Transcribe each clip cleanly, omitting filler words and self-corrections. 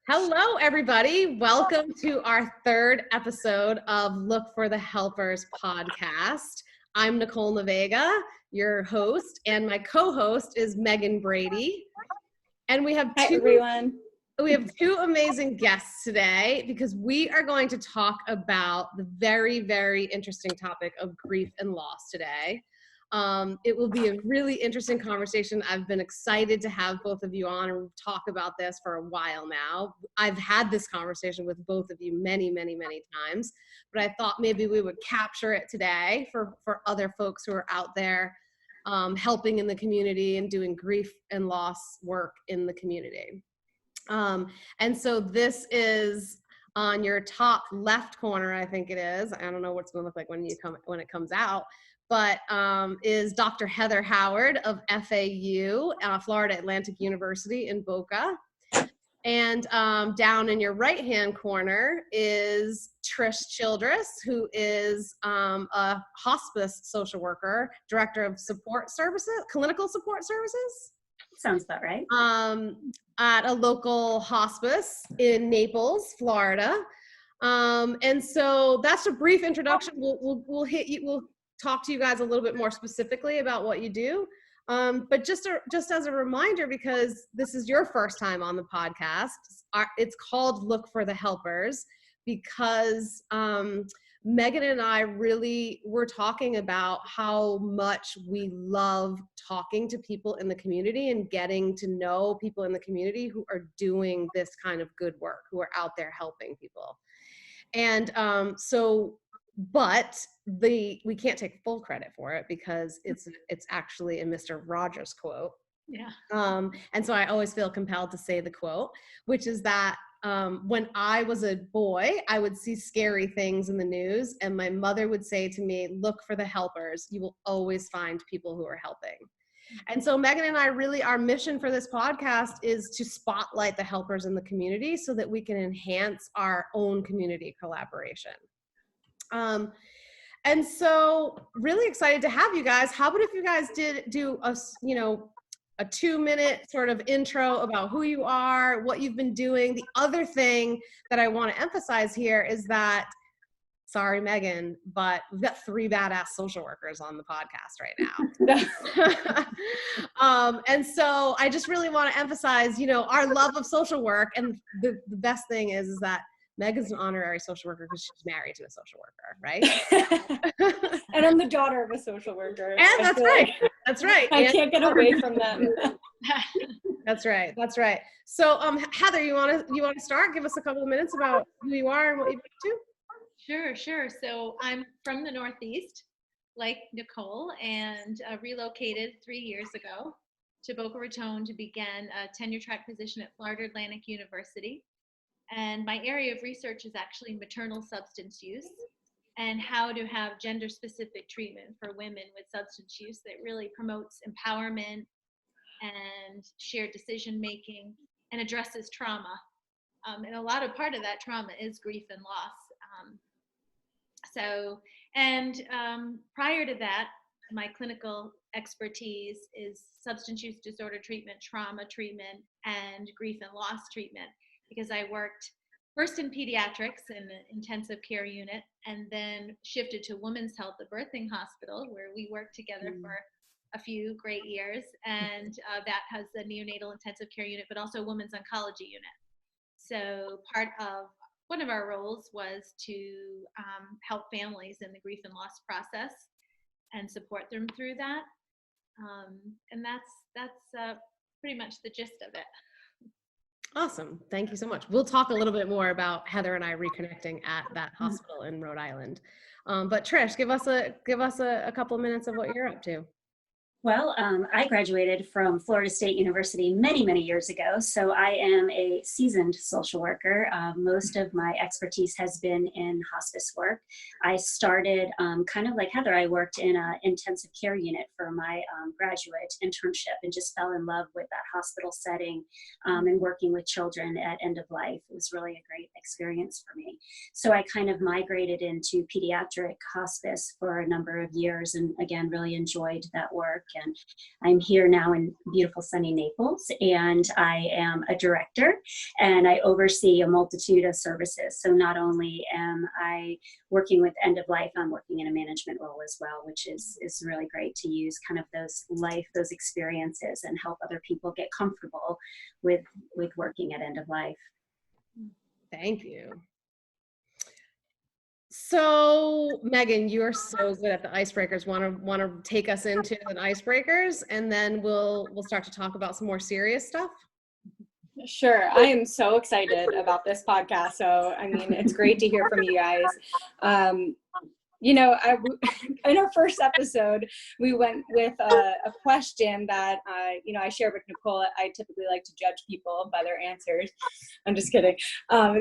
Hello, everybody. Welcome to our third episode of Look for the Helpers podcast. I'm Nicole Navega, your host, and my co-host is Megan Brady. And we have two amazing guests today because we are going to talk about the very, very interesting topic of grief and loss today. It will be a really interesting conversation. I've been excited to have both of you on and talk about this for a while now. I've had this conversation with both of you many, many, many times, but I thought maybe we would capture it today for other folks who are out there helping in the community and doing grief and loss work in the community. And so this is on your top left corner, I think it is. I don't know what it's going to look like when it comes out. But is Dr. Heather Howard of FAU, Florida Atlantic University in Boca. And down in your right-hand corner is Trish Childress, who is a hospice social worker, director of support services, clinical support services. Sounds about right. At a local hospice in Naples, Florida. And so that's a brief introduction. We'll talk to you guys a little bit more specifically about what you do. But just as a reminder, because this is your first time on the podcast, it's called Look for the Helpers because Megan and I really were talking about how much we love talking to people in the community and getting to know people in the community who are doing this kind of good work, who are out there helping people. And but we can't take full credit for it because it's actually a Mr. Rogers quote. Yeah. And so I always feel compelled to say the quote, which is that when I was a boy, I would see scary things in the news, and my mother would say to me, "Look for the helpers. You will always find people who are helping." And so Megan and I our mission for this podcast is to spotlight the helpers in the community so that we can enhance our own community collaboration. And so really excited to have you guys. How about if you guys did do a 2-minute sort of intro about who you are, what you've been doing. The other thing that I want to emphasize here is that, sorry, Megan, but we've got 3 badass social workers on the podcast right now. And so I just really want to emphasize, our love of social work. And the best thing is that Megan's an honorary social worker because she's married to a social worker, right? And I'm the daughter of a social worker. And that's right. That's right. I can't get away from them. That's right. That's right. So, Heather, you want to start? Give us a couple of minutes about who you are and what you've been up to. Sure. So I'm from the Northeast, like Nicole, and relocated 3 years ago to Boca Raton to begin a tenure-track position at Florida Atlantic University. And my area of research is actually maternal substance use and how to have gender-specific treatment for women with substance use that really promotes empowerment and shared decision-making and addresses trauma. And a lot of part of that trauma is grief and loss. Prior to that, my clinical expertise is substance use disorder treatment, trauma treatment, and grief and loss treatment. Because I worked first in pediatrics in the intensive care unit and then shifted to women's health, the birthing hospital, where we worked together for a few great years. And that has the neonatal intensive care unit, but also women's oncology unit. So part of one of our roles was to help families in the grief and loss process and support them through that. And that's pretty much the gist of it. Awesome. Thank you so much. We'll talk a little bit more about Heather and I reconnecting at that hospital in Rhode Island. But Trish, give us a couple of minutes of what you're up to. Well, I graduated from Florida State University many, many years ago, so I am a seasoned social worker. Most of my expertise has been in hospice work. I started kind of like Heather, I worked in an intensive care unit for my graduate internship and just fell in love with that hospital setting and working with children at end of life. It was really a great experience for me. So I kind of migrated into pediatric hospice for a number of years and again, really enjoyed that work. And I'm here now in beautiful sunny Naples, and I am a director, and I oversee a multitude of services. So not only am I working with end of life, I'm working in a management role as well, which is really great to use kind of those experiences and help other people get comfortable with working at end of life. Thank you. So Megan, you are so good at the icebreakers. Want to take us into the icebreakers, and then we'll start to talk about some more serious stuff? Sure. I am so excited about this podcast. So, I mean, it's great to hear from you guys. In our first episode, we went with a question that, I shared with Nicole. I typically like to judge people by their answers. I'm just kidding.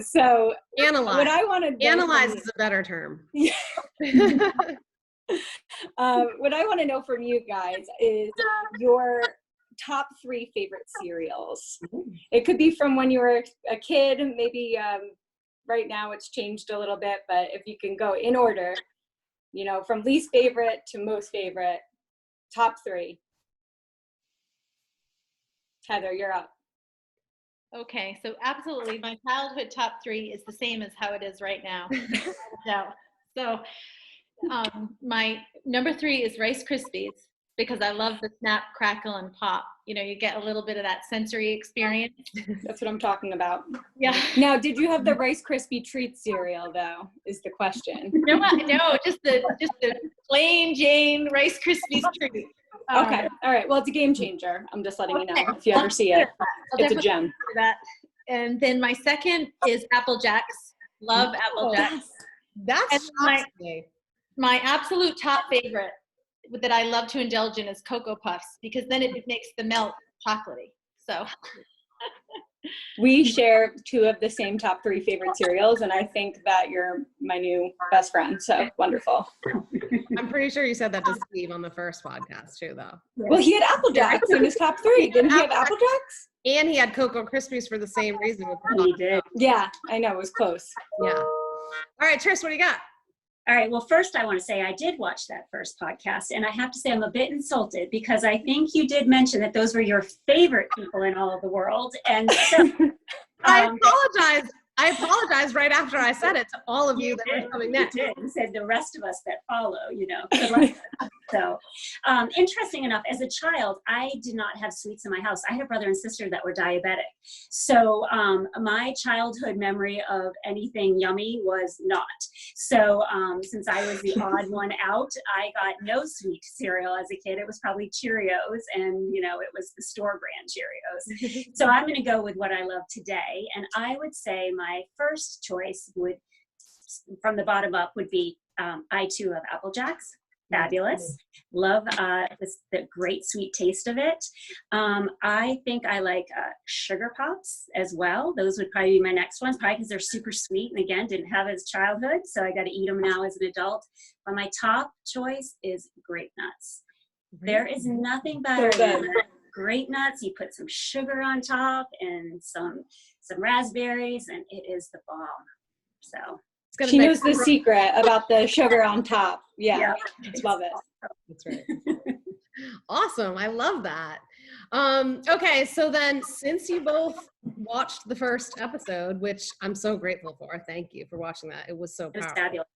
So Analyze. What I want to analyze is a better term. What I want to know from you guys is your top 3 favorite cereals. It could be from when you were a kid, maybe right now it's changed a little bit, but if you can go in order, from least favorite to most favorite, top 3. Heather, you're up. Okay, so absolutely, my childhood top 3 is the same as how it is right now. So my number 3 is Rice Krispies, because I love the snap, crackle, and pop. You get a little bit of that sensory experience. That's what I'm talking about. Yeah. Now, did you have the Rice Krispie treat cereal though, is the question. No, just the plain Jane Rice Krispies treat. Okay, all right. Well, it's a game changer. I'm just letting you know if you ever see it. It's a gem. That. And then my second is Apple Jacks. Love Apple Jacks. That's my absolute top favorite that I love to indulge in is Cocoa Puffs, because then it makes the milk chocolatey. So we share 2 of the same top 3 favorite cereals, and I think that you're my new best friend. So wonderful. I'm pretty sure you said that to Steve on the first podcast too, though. Well, he had Apple Jacks in his top 3. Didn't he have Apple Jacks? And he had Cocoa Krispies for the same reason. He did. Yeah, I know. It was close. Yeah. All right, Trish, what do you got? All right. Well, first I want to say I did watch that first podcast, and I have to say I'm a bit insulted because I think you did mention that those were your favorite people in all of the world. And so I apologize right after I said it to all of you that were coming next. You did. You said the rest of us that follow, So interesting enough, as a child, I did not have sweets in my house. I had a brother and sister that were diabetic. So my childhood memory of anything yummy was not. So since I was the odd one out, I got no sweet cereal as a kid. It was probably Cheerios, and it was the store brand Cheerios. So I'm going to go with what I love today. And I would say my first choice from the bottom up would be I too love Apple Jacks. Fabulous. Love the great sweet taste of it. I think I like sugar pops as well. Those would probably be my next ones, probably because they're super sweet, and again, didn't have as childhood, so I got to eat them now as an adult. But my top choice is grape nuts. There is nothing better than grape nuts. You put some sugar on top and some raspberries, and it is the bomb. So she knows the secret about the sugar on top. Yeah. Love it. That's right. Awesome. I love that. Okay, so then since you both watched the first episode, which I'm so grateful for, thank you for watching that. It was so powerful. It was fabulous.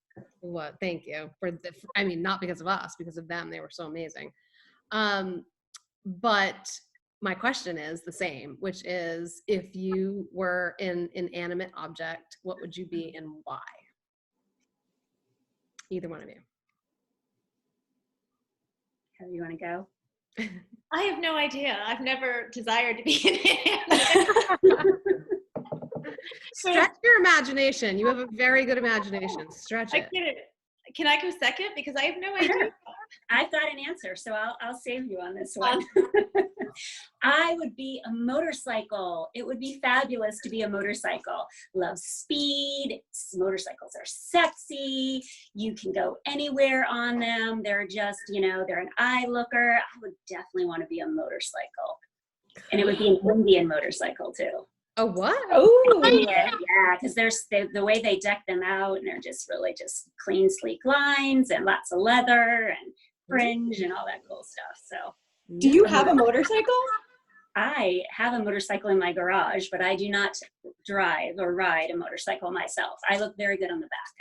What? Thank you not because of us, because of them. They were so amazing. But my question is the same, which is, if you were an inanimate object, what would you be and why? Either one of you. How do you want to go? I have no idea. I've never desired to be an animal. Stretch your imagination. You have a very good imagination. Stretch it. Can I go second? Because I have no idea. I've got an answer, so I'll save you on this one. I would be a motorcycle. It would be fabulous to be a motorcycle. Love speed. Motorcycles are sexy. You can go anywhere on them. They're just, they're an eye looker. I would definitely want to be a motorcycle. And it would be an Indian motorcycle too. A what? Oh, yeah, because there's the way they deck them out, and they're just really just clean, sleek lines and lots of leather and fringe and all that cool stuff. So Do you have a motorcycle? I have a motorcycle in my garage, but I do not drive or ride a motorcycle myself. I look very good on the back,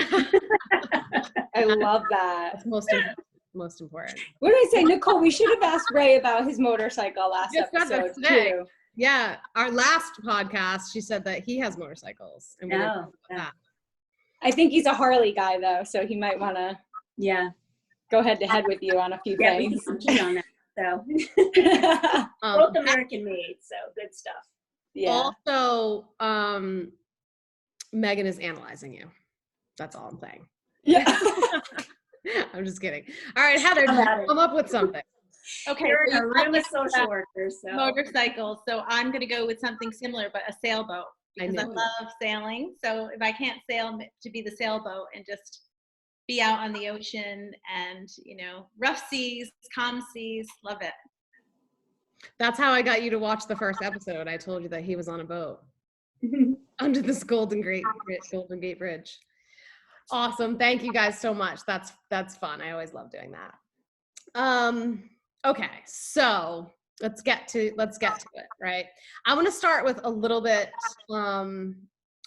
actually. I love that. That's most important. What did I say, Nicole? We should have asked Ray about his motorcycle last Just got that episode today. too. Yeah, our last podcast, she said that he has motorcycles. And we didn't talk about that. I think he's a Harley guy though, so he might want to go head to head with you on a few things. I'm keen on that. So both American made, so good stuff. Yeah. Also, Megan is analyzing you. That's all I'm saying. Yeah. I'm just kidding. All right, Heather, come up with something. Okay, You're in a room of social workers. So. Motorcycles. So I'm going to go with something similar, but a sailboat, because I love sailing. So if I can't sail, to be the sailboat and just be out on the ocean and, rough seas, calm seas, love it. That's how I got you to watch the first episode. I told you that he was on a boat under this Golden Gate Bridge. Awesome. Thank you guys so much. That's fun. I always love doing that. Okay, so let's get to it, right? I want to start with a little bit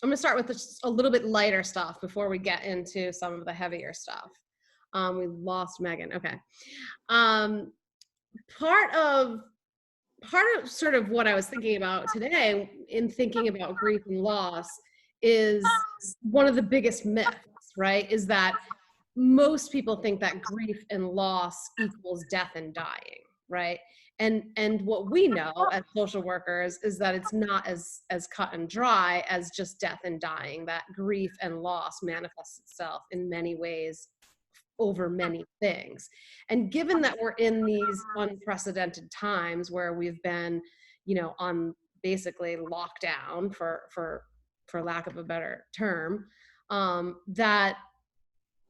I'm going to start with just a little bit lighter stuff before we get into some of the heavier stuff. We lost Megan. Okay. Part of sort of what I was thinking about today in thinking about grief and loss is one of the biggest myths, right? Is that most people think that grief and loss equals death and dying, right? And what we know as social workers is that it's not as cut and dry as just death and dying, that grief and loss manifests itself in many ways over many things. And given that we're in these unprecedented times where we've been, on basically lockdown for lack of a better term, that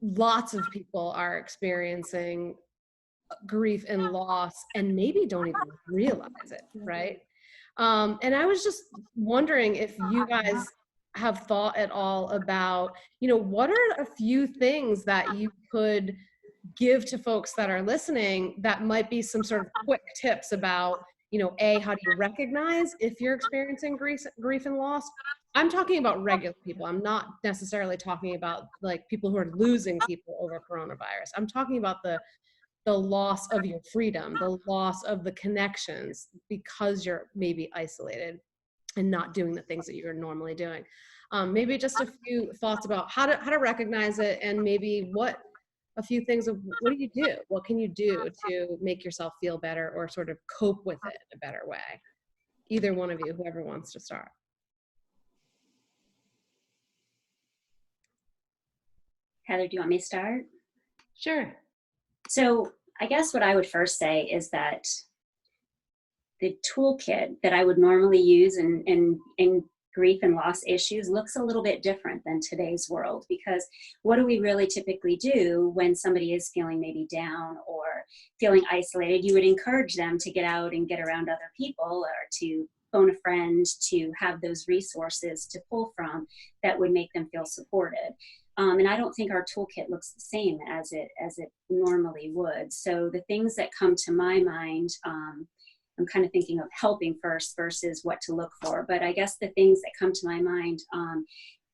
lots of people are experiencing grief and loss and maybe don't even realize it, right? And I was just wondering if you guys have thought at all about, what are a few things that you could give to folks that are listening that might be some sort of quick tips about, how do you recognize if you're experiencing grief and loss? I'm talking about regular people. I'm not necessarily talking about like people who are losing people over coronavirus. I'm talking about the loss of your freedom, the loss of the connections because you're maybe isolated and not doing the things that you're normally doing. Maybe just a few thoughts about how to recognize it, and maybe a few things of what do you do? What can you do to make yourself feel better or sort of cope with it in a better way? Either one of you, whoever wants to start. Heather, do you want me to start? Sure. So I guess what I would first say is that the toolkit that I would normally use in grief and loss issues looks a little bit different than today's world, because what do we really typically do when somebody is feeling maybe down or feeling isolated? You would encourage them to get out and get around other people, or to phone a friend, to have those resources to pull from that would make them feel supported. And I don't think our toolkit looks the same as it normally would. So the things that come to my mind, I'm kind of thinking of helping first versus what to look for. But I guess the things that come to my mind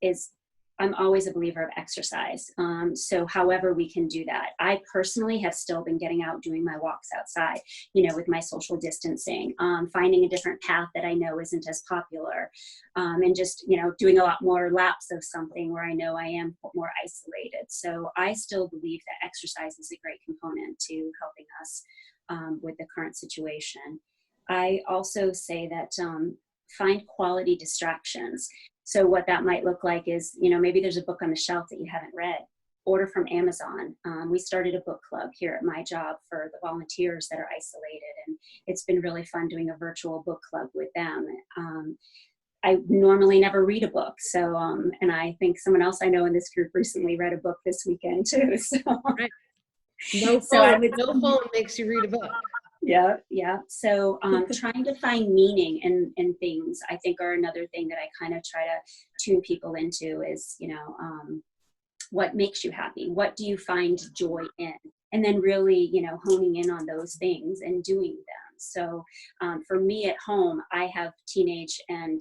is I'm always a believer of exercise. So however we can do that. I personally have still been getting out, doing my walks outside, with my social distancing, finding a different path that I know isn't as popular, and just, doing a lot more laps of something where I know I am more isolated. So I still believe that exercise is a great component to helping us with the current situation. I also say that find quality distractions. So what that might look like is, maybe there's a book on the shelf that you haven't read. Order from Amazon. We started a book club here at my job for the volunteers that are isolated, and it's been really fun doing a virtual book club with them. I normally never read a book, so and I think someone else I know in this group recently read a book this weekend too. So, right. No phone makes you read a book. Yeah. So trying to find meaning in things, I think, are another thing that I kind of try to tune people into is, what makes you happy? What do you find joy in? and then really, honing in on those things and doing them. So for me at home, I have teenage and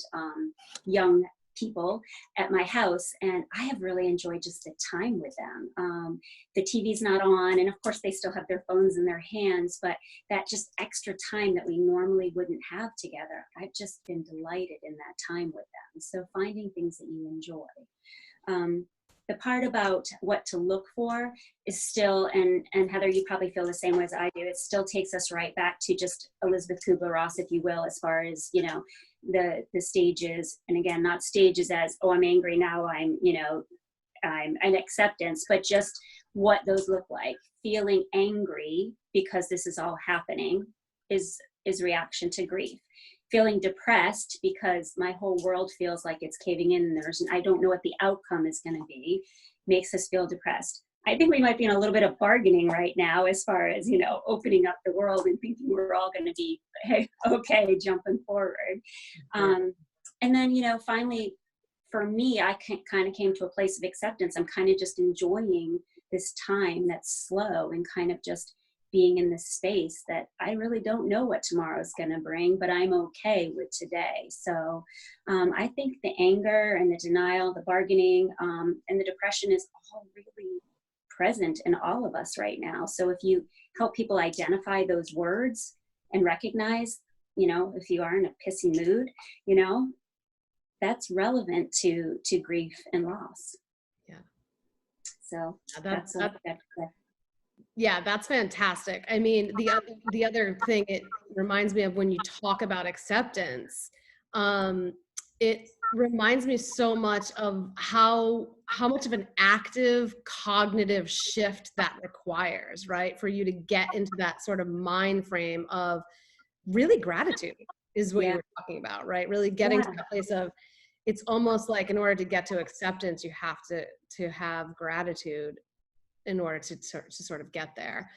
young people at my house, and I have really enjoyed just the time with them. The TV's not on, and of course they still have their phones in their hands, but that just extra time that we normally wouldn't have together, I've just been delighted in that time with them. So finding things that you enjoy. The part about what to look for is still, and Heather, you probably feel the same way as I do, it still takes us right back to just Elizabeth Kubler-Ross, if you will, as far as, the stages. And again, not stages as, oh, I'm angry now, I'm an acceptance, but just what those look like. Feeling angry because this is all happening is reaction to grief. Feeling depressed because my whole world feels like it's caving in and I don't know what the outcome is going to be, makes us feel depressed. I think we might be in a little bit of bargaining right now as far as, opening up the world and thinking we're all going to be, hey, okay, jumping forward. And then, finally, for me, I kind of came to a place of acceptance. I'm kind of just enjoying this time that's slow and kind of just being in this space that I really don't know what tomorrow's going to bring, but I'm okay with today. So I think the anger and the denial, the bargaining, and the depression is all really present in all of us right now. So if you help people identify those words and recognize, if you are in a pissy mood, that's relevant to grief and loss. Yeah. So yeah, that's fantastic. I mean, the other thing it reminds me of when you talk about acceptance, it reminds me so much of how much of an active cognitive shift that requires, right? For you to get into that sort of mind frame of really gratitude is what you were talking about, right? Really getting to that place of, it's almost like in order to get to acceptance, you have to have gratitude in order to sort of get there.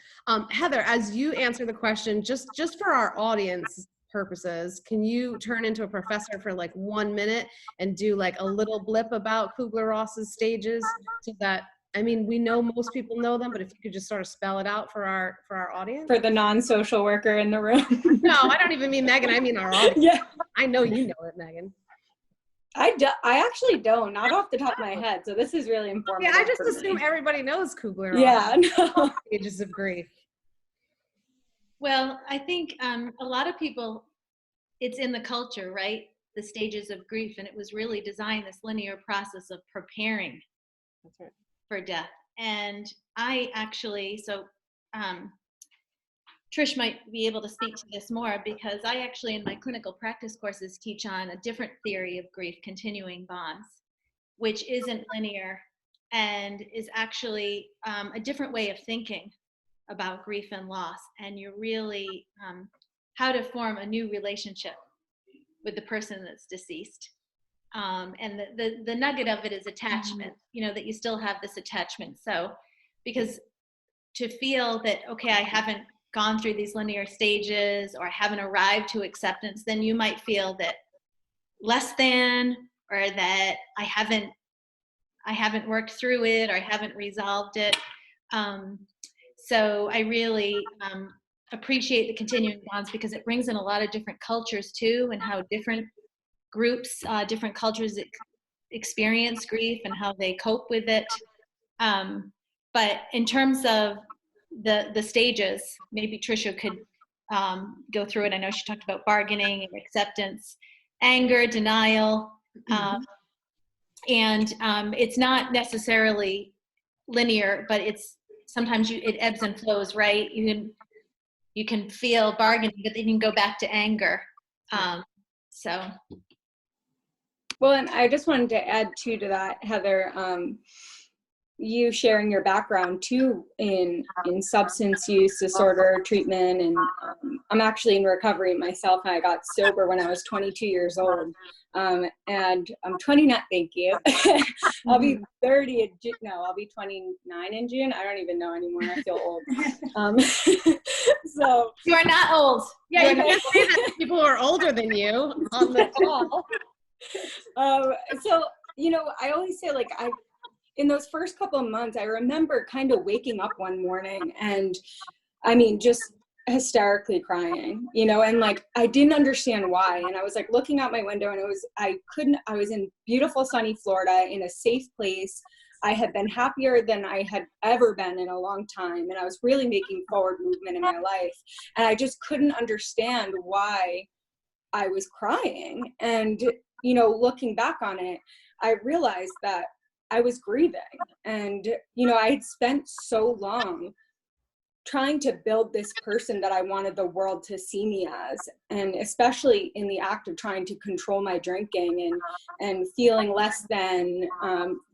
Heather, as you answer the question, just for our audience purposes, can you turn into a professor for like 1 minute and do like a little blip about Kubler-Ross's stages, so that, I mean, we know most people know them, but if you could just sort of spell it out for our audience. For the non-social worker in the room. No, I don't even mean Megan, I mean our audience. Yeah. I know you know it, Megan. I actually don't, not off the top of my head. So this is really informative. Yeah, I just assume everybody knows Kubler-Ross. Yeah, no. Stages of grief. Well, I think a lot of people, it's in the culture, right? The stages of grief, and it was really designed, this linear process of preparing for death. And I actually, Trish might be able to speak to this more, because I actually in my clinical practice courses teach on a different theory of grief, continuing bonds, which isn't linear and is actually a different way of thinking about grief and loss. And you're really how to form a new relationship with the person that's deceased. And the nugget of it is attachment, that you still have this attachment. So, because to feel that, okay, I haven't gone through these linear stages, or I haven't arrived to acceptance, then you might feel that less than, or that I haven't worked through it, or I haven't resolved it. So I really appreciate the continuing bonds, because it brings in a lot of different cultures too, and how different groups, different cultures experience grief and how they cope with it. But in terms of the stages, maybe Tricia could go through it. I know she talked about bargaining and acceptance, anger, denial, and it's not necessarily linear, but it's sometimes it ebbs and flows, right? You can feel bargaining, but then you can go back to anger. So. Well, and I just wanted to add too to that, Heather, you sharing your background too in substance use disorder treatment, and I'm actually in recovery myself. I got sober when I was 22 years old, and I'm 29. Thank you. I'll be 30 in June. No, I'll be 29 in June. I don't even know anymore. I feel old. So you are not old. Yeah, you can't say that to people who are older than you on the call. So I always say, like, in those first couple of months, I remember kind of waking up one morning and, I mean, just hysterically crying, you know, and like, I didn't understand why. And I was like looking out my window and I was in beautiful sunny Florida in a safe place. I had been happier than I had ever been in a long time. And I was really making forward movement in my life. And I just couldn't understand why I was crying. And, you know, looking back on it, I realized that I was grieving. And, you know, I had spent so long trying to build this person that I wanted the world to see me as, and especially in the act of trying to control my drinking and feeling less than,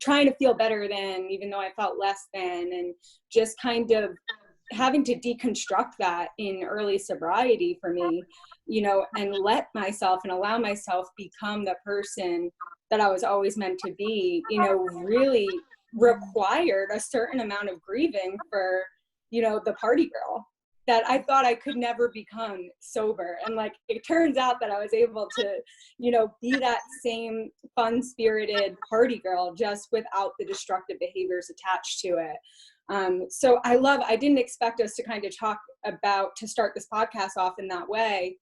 trying to feel better than, even though I felt less than, and just kind of having to deconstruct that in early sobriety for me, you know, and let myself and allow myself become the person that I was always meant to be, you know, really required a certain amount of grieving for, you know, the party girl that I thought I could never become sober. And like, it turns out that I was able to, you know, be that same fun-spirited party girl, just without the destructive behaviors attached to it. So I didn't expect us to kind of to start this podcast off in that way,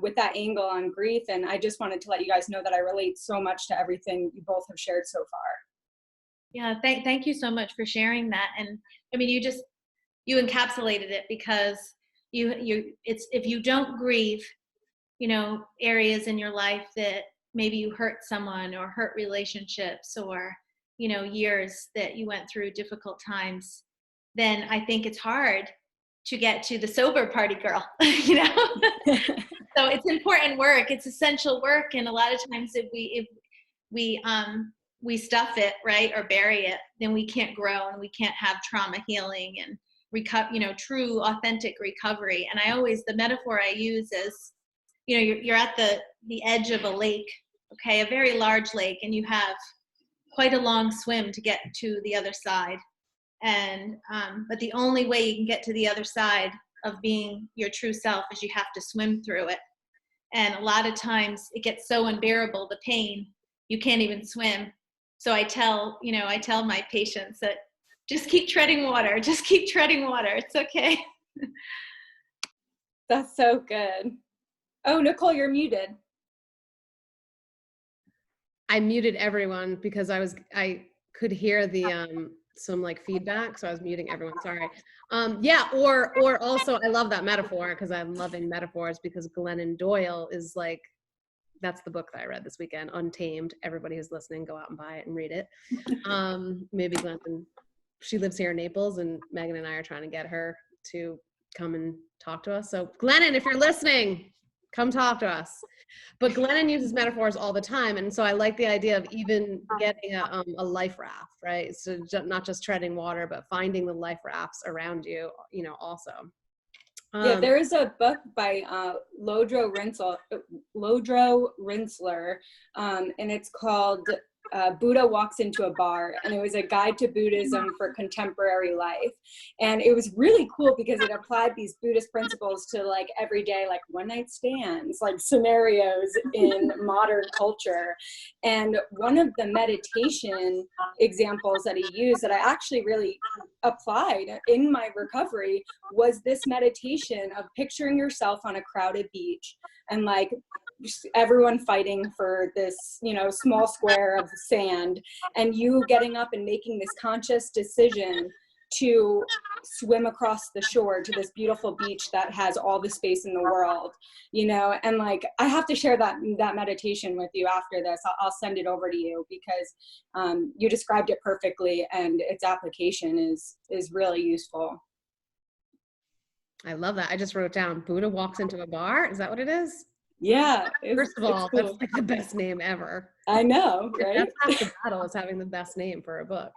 with that angle on grief. And I just wanted to let you guys know that I relate so much to everything you both have shared so far. Yeah, thank you so much for sharing that. And I mean, you encapsulated it, because it's, if you don't grieve, you know, areas in your life that maybe you hurt someone or hurt relationships, or, you know, years that you went through difficult times, then I think it's hard to get to the sober party girl, you know? So it's important work. It's essential work. And a lot of times if we stuff it, right, or bury it, then we can't grow and we can't have trauma healing and you know, true authentic recovery. And the metaphor I use is, you know, you're at the edge of a lake, okay, a very large lake, and you have quite a long swim to get to the other side. And but the only way you can get to the other side of being your true self is you have to swim through it. And a lot of times it gets so unbearable, the pain, you can't even swim. So I tell my patients that just keep treading water. Just keep treading water. It's okay. That's so good. Oh, Nicole, you're muted. I muted everyone because I could hear the some like feedback, so I was muting everyone. Sorry. Yeah, or also I love that metaphor, because I'm loving metaphors, because Glennon Doyle is like, that's the book that I read this weekend, Untamed. Everybody who's listening, go out and buy it and read it. Maybe Glennon, she lives here in Naples, and Megan and I are trying to get her to come and talk to us. So Glennon, if you're listening, come talk to us. But Glennon uses metaphors all the time. And so I like the idea of even getting a life raft, right? So not just treading water, but finding the life rafts around you, you know, also. Yeah, there is a book by Lodro Rinsler, and it's called Buddha Walks into a Bar, and it was a guide to Buddhism for contemporary life. And it was really cool because it applied these Buddhist principles to like everyday, like one night stands, like scenarios in modern culture. And one of the meditation examples that he used that I actually really applied in my recovery was this meditation of picturing yourself on a crowded beach and like everyone fighting for this, you know, small square of sand, and you getting up and making this conscious decision to swim across the shore to this beautiful beach that has all the space in the world, you know. And like, I have to share that meditation with you after this. I'll send it over to you, because you described it perfectly, and its application is really useful. I love that. I just wrote down Buddha Walks into a Bar. Is that what it is? Yeah. First of all, cool. That's like the best name ever. I know, right? That's half the battle, is having the best name for a book.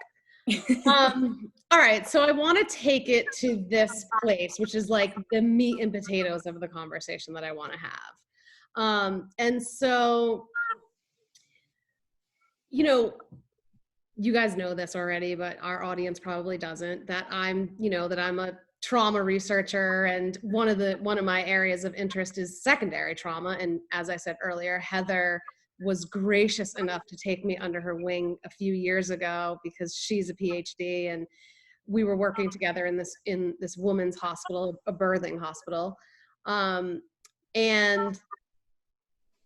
All right, so I want to take it to this place, which is like the meat and potatoes of the conversation that I want to have. And so, you know, you guys know this already, but our audience probably doesn't, that I'm a trauma researcher, and one of my areas of interest is secondary trauma. And as I said earlier, Heather was gracious enough to take me under her wing a few years ago, because she's a PhD and we were working together in this women's hospital, a birthing hospital. And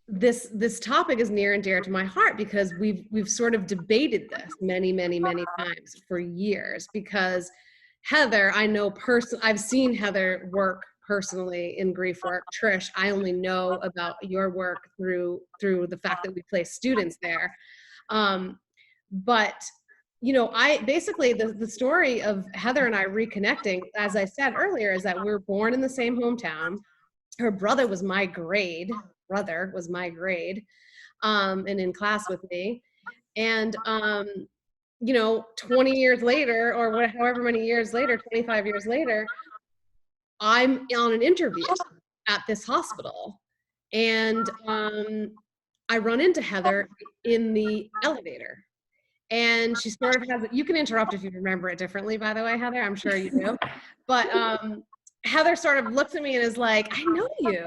this topic is near and dear to my heart, because we've sort of debated this many times for years, because Heather, I know I've seen Heather work personally in grief work. Trish, I only know about your work through the fact that we place students there. But I basically, the story of Heather and I reconnecting, as I said earlier, is that we're born in the same hometown. Her brother was my grade, and in class with me. And 20 years later, or however many years later, 25 years later, I'm on an interview at this hospital, and I run into Heather in the elevator. And she sort of has, you can interrupt if you remember it differently, by the way, Heather, I'm sure you do. But Heather sort of looks at me and is like, I know you.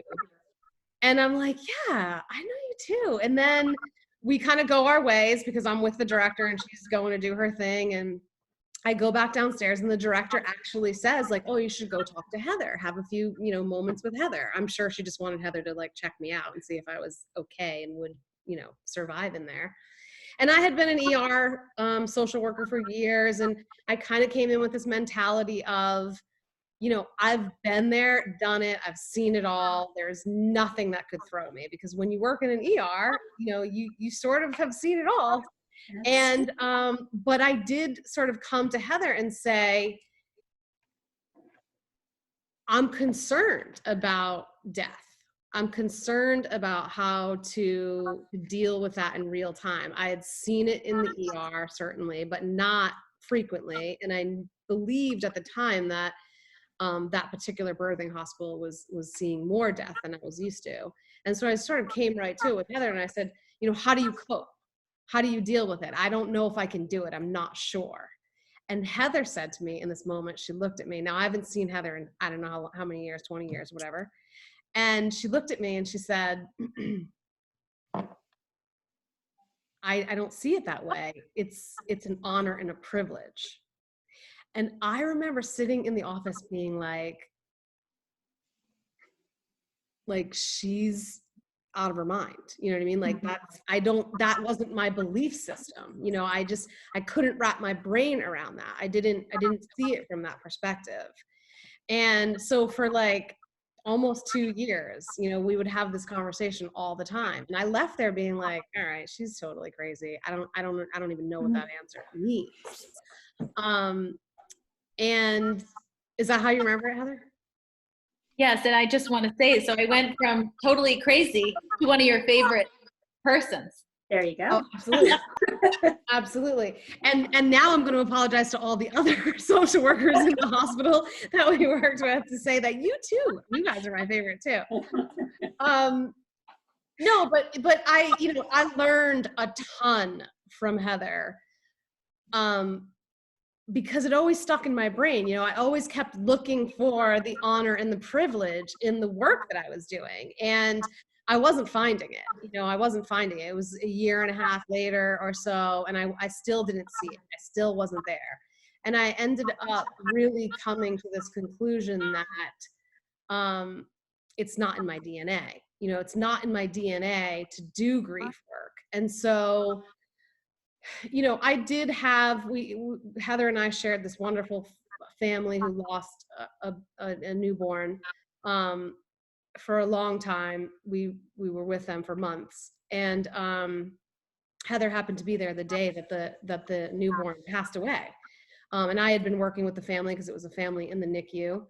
And I'm like, yeah, I know you too. And then we kind of go our ways, because I'm with the director and she's going to do her thing. And I go back downstairs, and the director actually says, like, oh, you should go talk to Heather, have a few, moments with Heather. I'm sure she just wanted Heather to like check me out and see if I was okay and would, survive in there. And I had been an ER social worker for years, and I kind of came in with this mentality of, I've been there, done it, I've seen it all. There's nothing that could throw me, because when you work in an ER, you sort of have seen it all. And but I did sort of come to Heather and say, I'm concerned about death. I'm concerned about how to deal with that in real time. I had seen it in the ER, certainly, but not frequently. And I believed at the time that that particular birthing hospital was seeing more death than I was used to. And so I sort of came right to it with Heather, and I said, how do you cope? How do you deal with it? I don't know if I can do it. I'm not sure. And Heather said to me in this moment, she looked at me. Now, I haven't seen Heather in, I don't know how many years, 20 years, whatever. And she looked at me and she said, I don't see it that way. It's an honor and a privilege. And I remember sitting in the office being like she's out of her mind. You know what I mean? Like that wasn't my belief system. I couldn't wrap my brain around that. I didn't see it from that perspective. And so for like almost 2 years, we would have this conversation all the time. And I left there being like, all right, she's totally crazy. I don't even know what that answer means. And is that how you remember it, Heather? Yes, and I just want to say, so I went from totally crazy to one of your favorite persons. There you go. Oh, absolutely. Absolutely. And now I'm going to apologize to all the other social workers in the hospital that we worked with, to say that you guys are my favorite too. No, but I learned a ton from Heather, because it always stuck in my brain. I always kept looking for the honor and the privilege in the work that I was doing. And I wasn't finding it. I wasn't finding it. It was a year and a half later or so, and I still didn't see it. I still wasn't there. And I ended up really coming to this conclusion that it's not in my DNA. It's not in my DNA to do grief work. And so I did have, Heather and I shared this wonderful family who lost a newborn. For a long time, we were with them for months. And Heather happened to be there the day that the newborn passed away. And I had been working with the family because it was a family in the NICU.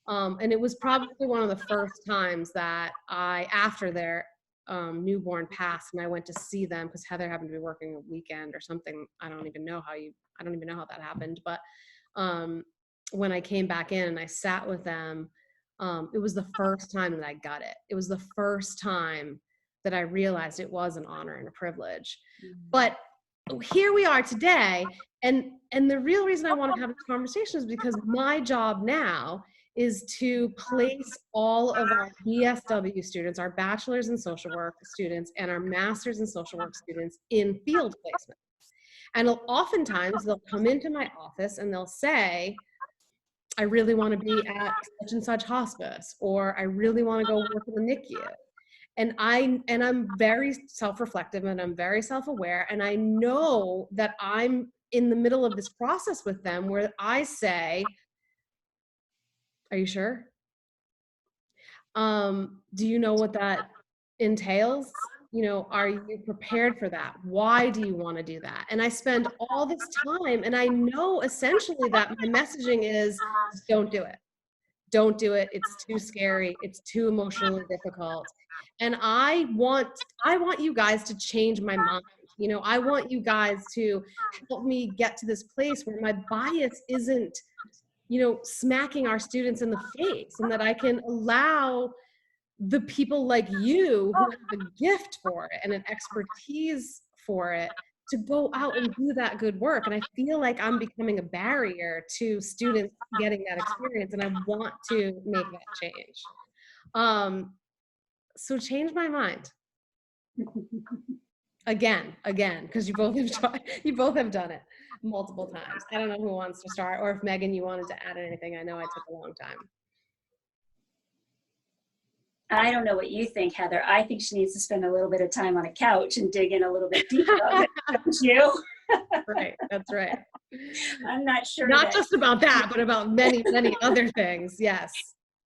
And it was probably one of the first times that after their newborn passed, and I went to see them because Heather happened to be working a weekend or something. I don't even know how that happened. But when I came back in and I sat with them, it was the first time that I got it. It was the first time that I realized it was an honor and a privilege. But here we are today, and the real reason I want to have this conversation is because my job now is to place all of our BSW students, our bachelor's in social work students, and our master's in social work students in field placement. And oftentimes they'll come into my office and they'll say, I really want to be at such and such hospice, or I really want to go work in the NICU. And I'm very self-reflective and I'm very self-aware. And I know that I'm in the middle of this process with them where I say, are you sure? Do you know what that entails? You know, are you prepared for that? Why do you want to do that? And I spend all this time, and I know essentially that my messaging is, don't do it. Don't do it. It's too scary. It's too emotionally difficult. And I want you guys to change my mind. You know, I want you guys to help me get to this place where my bias isn't, you know, smacking our students in the face, and that I can allow the people like you who have a gift for it and an expertise for it to go out and do that good work. And I feel like I'm becoming a barrier to students getting that experience, and I want to make that change. So change my mind. Again, because you both have done it multiple times. I don't know who wants to start, or if Megan, you wanted to add anything. I know I took a long time. I don't know what you think, Heather. I think she needs to spend a little bit of time on a couch and dig in a little bit deeper on it, don't you? Right, that's right. I'm not sure. Not just about that, but about many, many other things. Yes.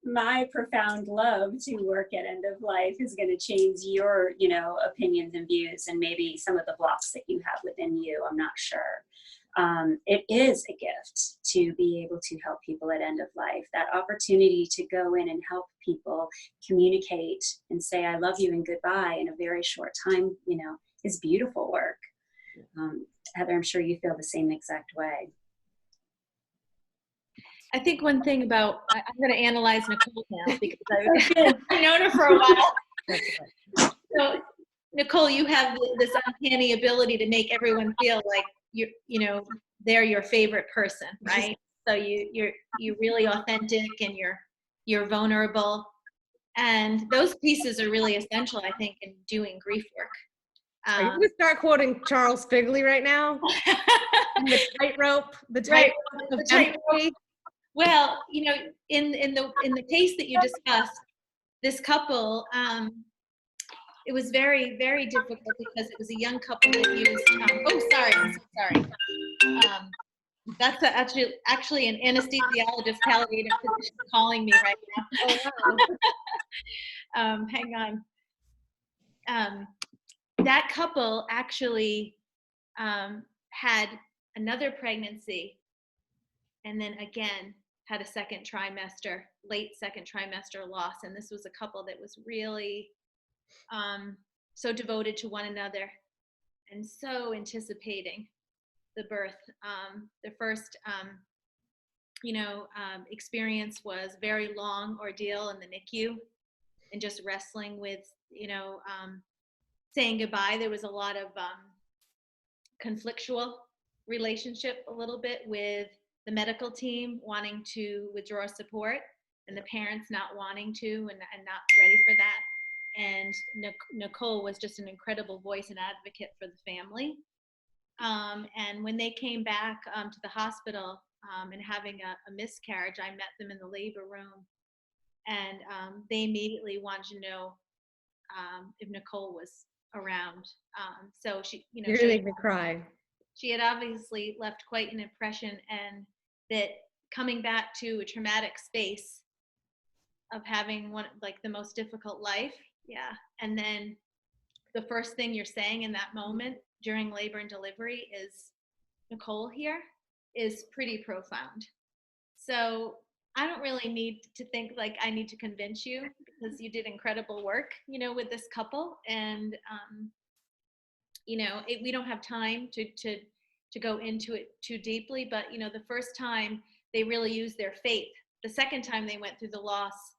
My profound love to work at End of Life is going to change your, you know, opinions and views, and maybe some of the blocks that you have within you. I'm not sure. It is a gift to be able to help people at End of Life. That opportunity to go in and help people communicate and say, I love you and goodbye in a very short time, you know, is beautiful work. Heather, I'm sure you feel the same exact way. I think one thing about, I'm going to analyze Nicole now because I've known her for a while. So Nicole, you have this uncanny ability to make everyone feel like you know, they're your favorite person, right? So you're really authentic, and you're vulnerable, and those pieces are really essential, I think, in doing grief work. Are you going to start quoting Charles Figley right now? The tightrope, Right. of empathy. Well, you know, in the case that you discussed, this couple, it was very, very difficult because it was a young couple that used, oh, sorry, I'm so sorry. That's actually an anesthesiologist palliative physician calling me right now. Oh, wow. Hang on. That couple actually had another pregnancy, and then again had a late second trimester loss. And this was a couple that was really so devoted to one another and so anticipating the birth. The first, experience was a very long ordeal in the NICU, and just wrestling with, saying goodbye. There was a lot of conflictual relationship a little bit with the medical team wanting to withdraw support, and the parents not wanting to and not ready for that. And Nicole was just an incredible voice and advocate for the family. And when they came back to the hospital and having a miscarriage, I met them in the labor room, and they immediately wanted to know if Nicole was around. So she, You're gonna make me cry. She had obviously left quite an impression, and that coming back to a traumatic space of having the most difficult life. Yeah. And then the first thing you're saying in that moment during labor and delivery is Nicole here, is pretty profound. So I don't really need to think like I need to convince you, because you did incredible work, with this couple. And, we don't have time to go into it too deeply, but, the first time they really used their faith. The second time they went through the loss,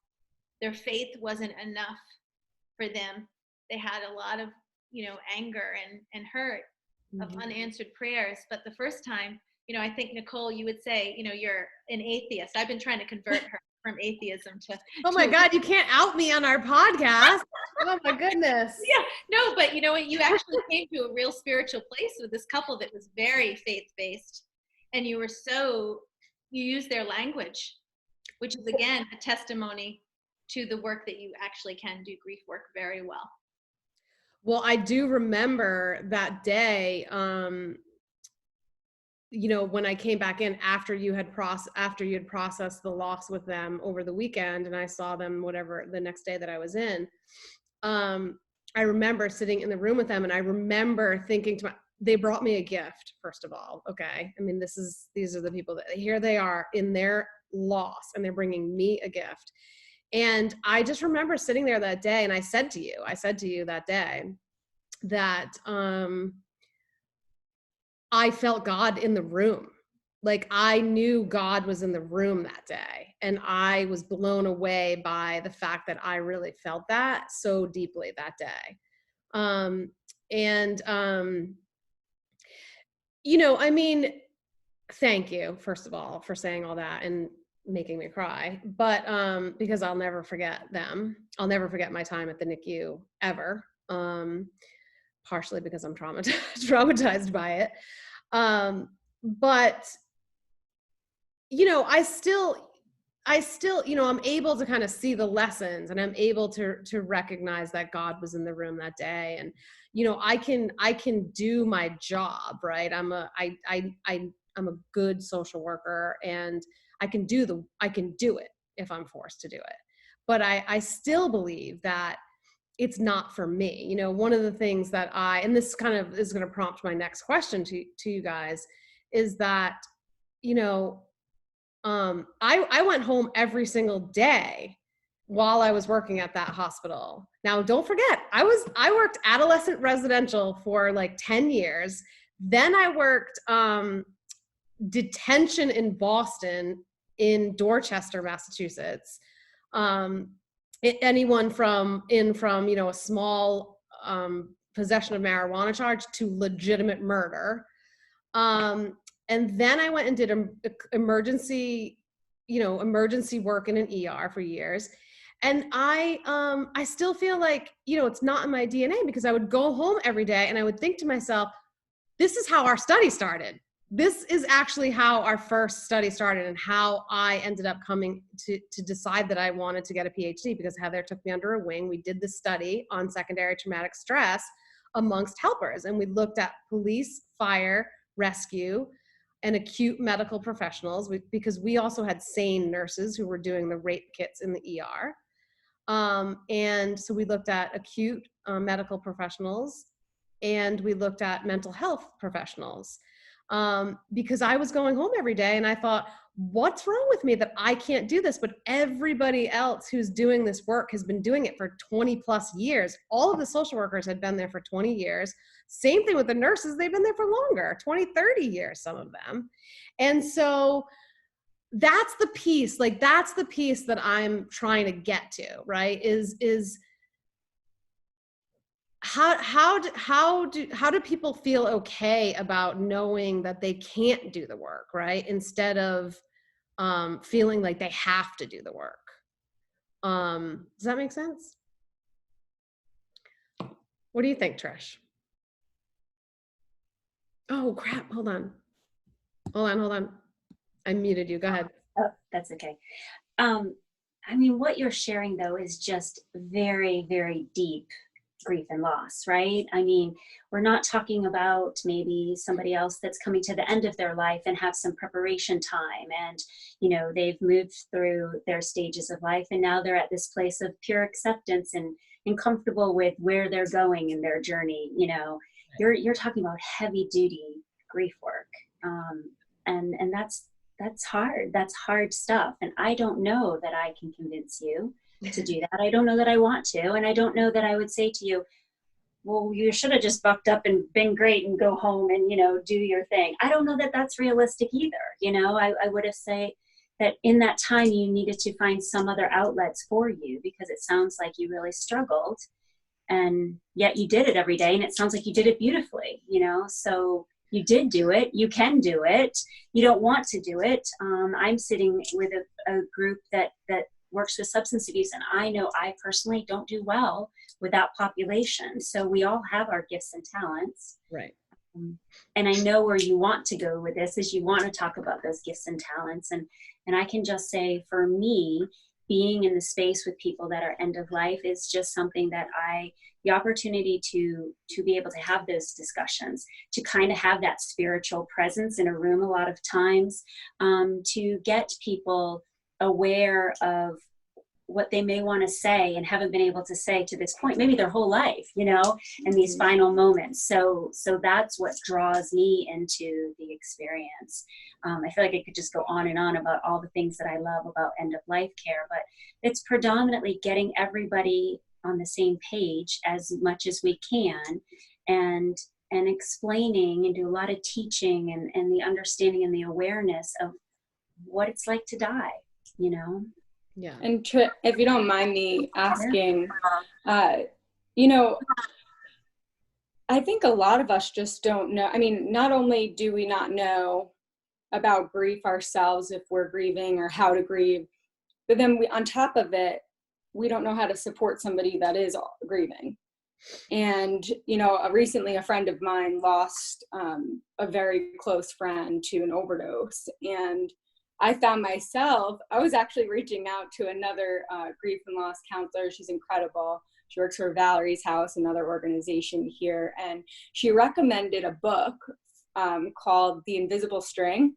their faith wasn't enough for them. They had a lot of, anger and hurt of unanswered prayers. But the first time, I think, Nicole, you would say, you're an atheist. I've been trying to convert her from atheism to. Oh my God, you can't out me on our podcast. Oh my goodness. Yeah, no, but you know what? You actually came to a real spiritual place with this couple that was very faith-based, and you used their language, which is again a testimony to the work that you actually can do grief work very well. Well, I do remember that day, when I came back in after you had processed the loss with them over the weekend, and I saw them whatever the next day that I was in, I remember sitting in the room with them, and I remember thinking they brought me a gift, first of all. Okay. I mean, these are the people that here they are in their loss, and they're bringing me a gift. And I just remember sitting there that day, and I said to you that day that, I felt God in the room. Like I knew God was in the room that day. And I was blown away by the fact that I really felt that so deeply that day. I mean, thank you, first of all, for saying all that and making me cry. But because I'll never forget them. I'll never forget my time at the NICU ever. Partially because I'm traumatized by it. But, I still, I'm able to kind of see the lessons, and I'm able to recognize that God was in the room that day. And, I can do my job, right? I'm a good social worker, and I can do it if I'm forced to do it. But I still believe that it's not for me. One of the things that and this kind of is going to prompt my next question to you guys, is that, I went home every single day while I was working at that hospital. Now, don't forget, I worked adolescent residential for like 10 years. Then I worked detention in Boston, in Dorchester, Massachusetts. Anyone from a small possession of marijuana charge to legitimate murder. And then I went and did emergency work in an ER for years. And I still feel like, it's not in my DNA, because I would go home every day and I would think to myself, this is how our study started. This is actually how our first study started, and how I ended up coming to decide that I wanted to get a PhD, because Heather took me under her wing. We did this study on secondary traumatic stress amongst helpers, and we looked at police, fire, rescue, and acute medical professionals, because we also had sane nurses who were doing the rape kits in the ER. And so we looked at acute medical professionals, and we looked at mental health professionals. Because I was going home every day and I thought, what's wrong with me that I can't do this? But everybody else who's doing this work has been doing it for 20 plus years. All of the social workers had been there for 20 years. Same thing with the nurses. They've been there for longer, 20, 30 years, some of them. And so that's the piece that I'm trying to get to, right? Is how do people feel okay about knowing that they can't do the work, right? Instead of feeling like they have to do the work. Does that make sense? What do you think, Trish? Oh crap, hold on. I muted you, go ahead. Oh, that's okay. I mean, what you're sharing though is just very, very deep grief and loss, right? I mean, we're not talking about maybe somebody else that's coming to the end of their life and have some preparation time, and they've moved through their stages of life, and now they're at this place of pure acceptance and comfortable with where they're going in their journey. You're talking about heavy duty grief work, and that's hard stuff. And I don't know that I can convince you to do that. I don't know that I want to, and I don't know that I would say to you, well, you should have just bucked up and been great and go home and do your thing. I don't know that that's realistic either. I would have said that in that time you needed to find some other outlets for you, because it sounds like you really struggled, and yet you did it every day, and it sounds like you did it beautifully. So you did do it, you can do it, you don't want to do it. I'm sitting with a group that works with substance abuse, and I know I personally don't do well without population. So we all have our gifts and talents. Right. And I know where you want to go with this is you want to talk about those gifts and talents. And I can just say, for me, being in the space with people that are end of life is just something that the opportunity to be able to have those discussions, to kind of have that spiritual presence in a room a lot of times, to get people aware of what they may want to say and haven't been able to say to this point, maybe their whole life, you know, in these final moments. So that's what draws me into the experience. I feel like I could just go on and on about all the things that I love about end of life care, but it's predominantly getting everybody on the same page as much as we can, and explaining and do a lot of teaching and the understanding and the awareness of what it's like to die, you know? Yeah. And if you don't mind me asking, you know, I think a lot of us just don't know. I mean, not only do we not know about grief ourselves if we're grieving or how to grieve, but then on top of it, we don't know how to support somebody that is grieving. And, you know, recently a friend of mine lost a very close friend to an overdose. And I found myself, I was actually reaching out to another grief and loss counselor. She's incredible. She works for Valerie's House, another organization here. And she recommended a book called The Invisible String.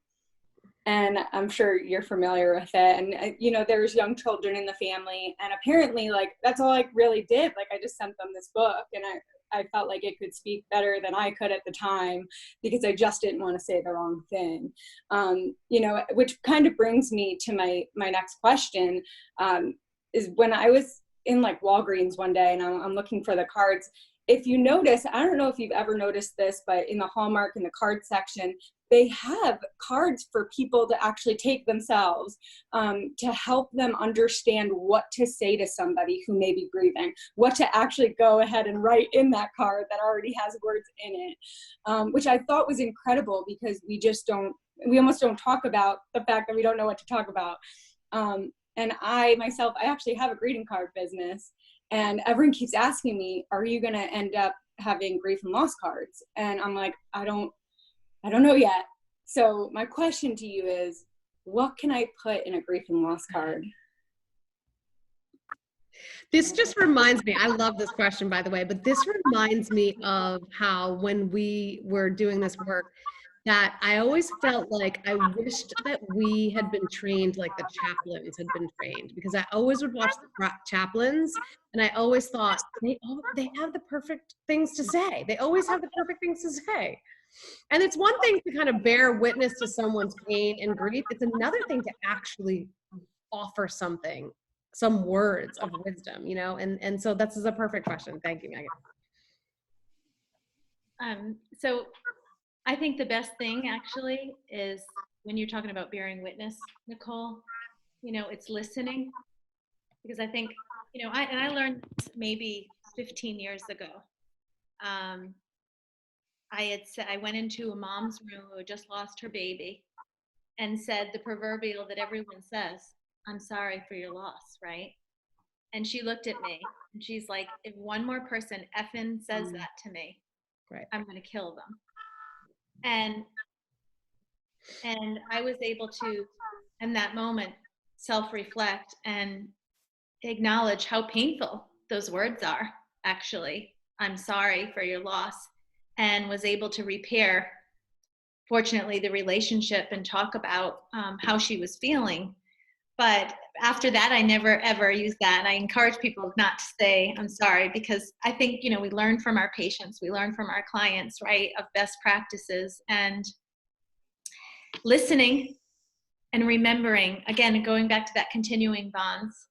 And I'm sure you're familiar with it. And, you know, there's young children in the family. And apparently, like, that's all I really did. Like, I just sent them this book. And I felt like it could speak better than I could at the time, because I just didn't want to say the wrong thing. You know, which kind of brings me to my next question, is when I was in like Walgreens one day and I'm looking for the cards. If you notice, I don't know if you've ever noticed this, but in the Hallmark, in the card section, they have cards for people to actually take themselves, to help them understand what to say to somebody who may be grieving, what to actually go ahead and write in that card that already has words in it, which I thought was incredible, because we almost don't talk about the fact that we don't know what to talk about. And I myself, I actually have a greeting card business, and everyone keeps asking me, are you going to end up having grief and loss cards? And I'm like, I don't know yet. So my question to you is, what can I put in a grief and loss card? This just reminds me, I love this question, by the way, but this reminds me of how when we were doing this work, that I always felt like I wished that we had been trained like the chaplains had been trained, because I always would watch the chaplains and I always thought they have the perfect things to say. They always have the perfect things to say. And it's one thing to kind of bear witness to someone's pain and grief. It's another thing to actually offer something, some words of wisdom, you know? And so this is a perfect question. Thank you, Megan. So I think the best thing actually is when you're talking about bearing witness, Nicole, you know, it's listening. Because I think, you know, I learned maybe 15 years ago. I went into a mom's room who had just lost her baby and said the proverbial that everyone says, I'm sorry for your loss, right? And she looked at me and she's like, if one more person effing says that to me, right, I'm going to kill them. And I was able to, in that moment, self-reflect and acknowledge how painful those words are, actually. I'm sorry for your loss. And was able to repair, fortunately, the relationship and talk about how she was feeling. But after that, I never, ever used that. And I encourage people not to say, I'm sorry, because I think, you know, we learn from our patients, we learn from our clients, right, of best practices, and listening and remembering, again, going back to that continuing bonds,